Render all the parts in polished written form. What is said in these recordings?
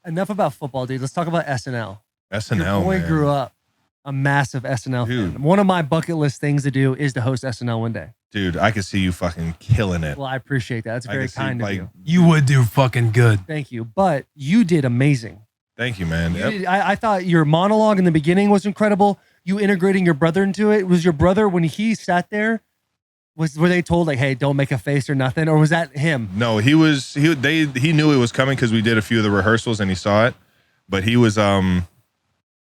Enough about football, dude. Let's talk about SNL. SNL, Your boy man. grew up a massive SNL fan. One of my bucket list things to do is to host SNL one day. Dude, I could see you fucking killing it. Well, I appreciate that. That's very kind of you. You would do fucking good. Thank you. But you did amazing. Thank you, man. I thought your monologue in the beginning was incredible. You integrating your brother into it. Was your brother, when he sat there, were they told like, hey, don't make a face or nothing? Or was that him? No, he knew it was coming because we did a few of the rehearsals and he saw it. But he was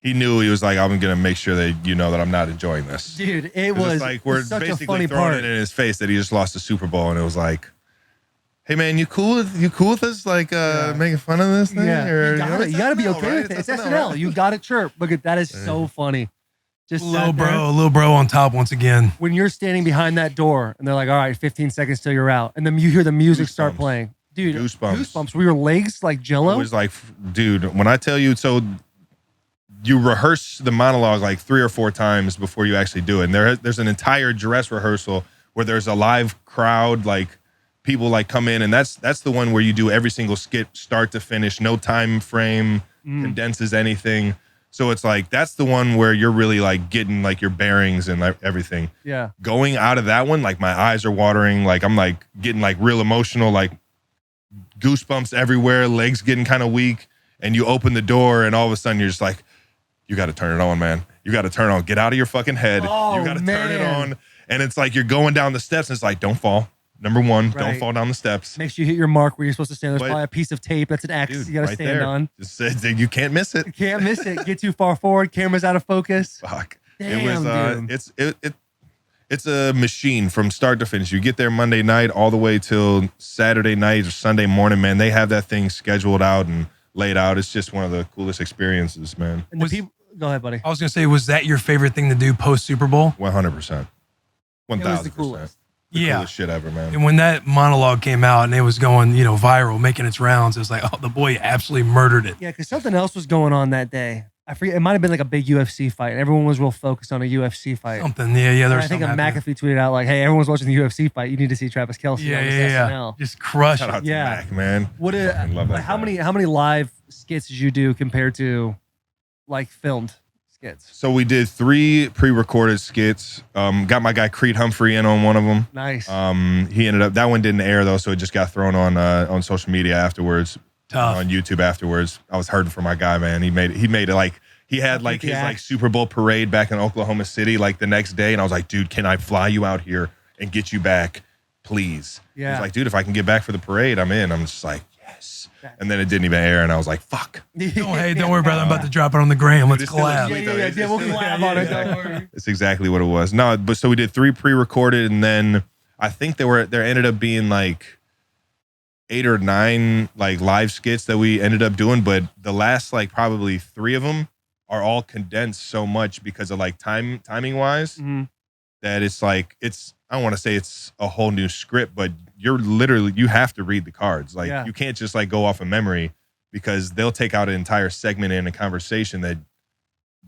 he knew, he was like, I'm gonna make sure that you know that I'm not enjoying this. Dude, it was like we're such basically a funny throwing part. it in his face that he just lost the Super Bowl, and it was like, hey man, you cool with us like making fun of this thing? Yeah, Or, you gotta be okay right? with it. It's SNL. Right? You gotta chirp. Look at that is so funny. Just little bro on top once again. When you're standing behind that door and they're like, all right, 15 seconds till you're out, and then you hear the music start playing. Dude, goosebumps. Were your legs like jello? It was like, dude, when I tell you, so you rehearse the monologue like 3 or 4 times before you actually do it. And there's an entire dress rehearsal where there's a live crowd, like people like come in, and that's the one where you do every single skit start to finish, no time frame, condenses anything. So it's like, that's the one where you're really like getting like your bearings and like everything. Yeah. Going out of that one, like my eyes are watering, like I'm like getting like real emotional, like goosebumps everywhere, legs getting kind of weak. And you open the door and all of a sudden you're just like, you got to turn it on, man. You got to turn it on. Get out of your fucking head. Oh, you got to turn it on. And it's like you're going down the steps and it's like, don't fall. Number one, don't fall down the steps. Make sure you hit your mark where you're supposed to stand. There's probably a piece of tape that's an X you got to stand on. Just you can't miss it. You can't miss it. Get too far forward. Camera's out of focus. Fuck. Damn, dude. It's a machine from start to finish. You get there Monday night all the way till Saturday night or Sunday morning, man. They have that thing scheduled out and laid out. It's just one of the coolest experiences, man. And go ahead, buddy. I was going to say, was that your favorite thing to do post Super Bowl? 100%. 1,000%. Coolest. Coolest shit ever, man. And when that monologue came out and it was going, viral, making its rounds, it was like, oh, the boy absolutely murdered it. Yeah, because something else was going on that day. I forget. It might have been like a big UFC fight. And everyone was real focused on a UFC fight. Something, yeah. I think McAfee tweeted out like, "Hey, everyone's watching the UFC fight. You need to see Travis Kelce." Yeah. Just crush Shout it. out to Mac, man. How many live skits did you do compared to like filmed skits? So we did 3 pre-recorded skits. Got my guy Creed Humphrey in on one of them. Nice. He ended up, that one didn't air though, so it just got thrown on social media afterwards. Tough. On YouTube afterwards. I was hurting for my guy, man. He made it like he had like his like Super Bowl parade back in Oklahoma City like the next day, and I was like, dude, can I fly you out here and get you back, please? Yeah. He was like, dude, if I can get back for the parade, I'm in. I'm just like, yes. And then it didn't even air, and I was like, fuck. Don't worry, brother. I'm about to drop it on the gram. Let's collab. Yeah, we'll collab on it. Don't worry. It's exactly what it was. No, but so we did 3 pre-recorded, and then I think there ended up being like 8 or 9 like live skits that we ended up doing, but the last like probably 3 of them are all condensed so much because of like timing wise that it's like I don't want to say it's a whole new script, but you have to read the cards. Like you can't just like go off of memory because they'll take out an entire segment in a conversation that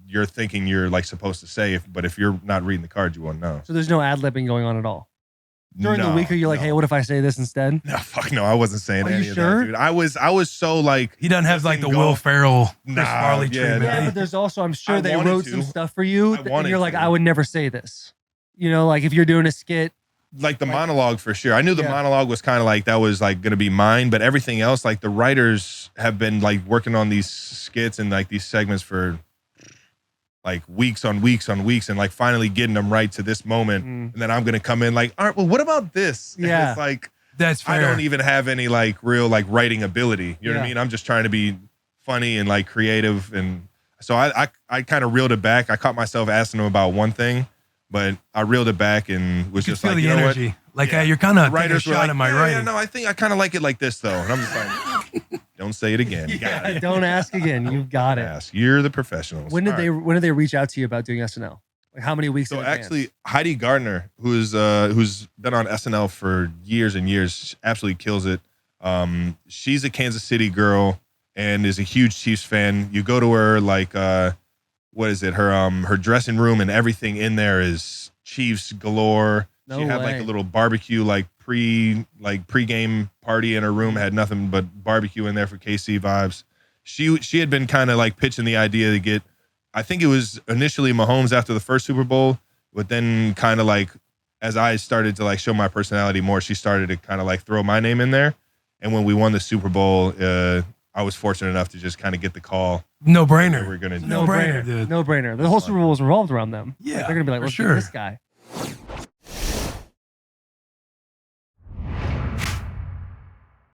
you're thinking you're like supposed to say, but if you're not reading the cards, you won't know. So there's no ad-libbing going on at all? During the week, are you like, hey, what if I say this instead? No, fuck no. I wasn't saying any of sure? that, dude. I was so like... He doesn't have like the Will Ferrell, Chris Farley treatment. Yeah, but there's also, I'm sure they wrote some stuff for you. And you're like, I would never say this. Like if you're doing a skit. Like the monologue for sure. I knew the monologue was kind of like, that was like going to be mine. But everything else, like the writers have been like working on these skits and like these segments for... like weeks on weeks on weeks, and like finally getting them right to this moment. And then I'm going to come in like, all right, well, what about this? And yeah. It's like, that's fair. I don't even have any like real like writing ability. You know what I mean? I'm just trying to be funny and like creative. And so I kind of reeled it back. I caught myself asking them about one thing, but I reeled it back and was just like, you know what? Like, you're kind of taking a writers were shot like, at my writing. Yeah, no, I think I kind of like it like this though. And I'm just like, don't say it again. You got it. Don't ask again. You've got it. You're the professionals. When did they reach out to you about doing SNL? Like how many weeks? So actually, Heidi Gardner, who's been on SNL for years and years, absolutely kills it. She's a Kansas City girl and is a huge Chiefs fan. You go to her like what is it? Her dressing room and everything in there is Chiefs galore. No she had way. like a little barbecue pre-game party in her room. Had nothing but barbecue in there for KC vibes. she had been kind of like pitching the idea to get, I think it was initially Mahomes after the first Super Bowl, but then kind of like as I started to like show my personality more, she started to kind of like throw my name in there. And when we won the Super Bowl, I was fortunate enough to just kind of get the call. No brainer. We're gonna No brainer, dude. No brainer. The whole Super Bowl was revolved around them. Yeah, Like, they're gonna be like, for let's sure. get this guy.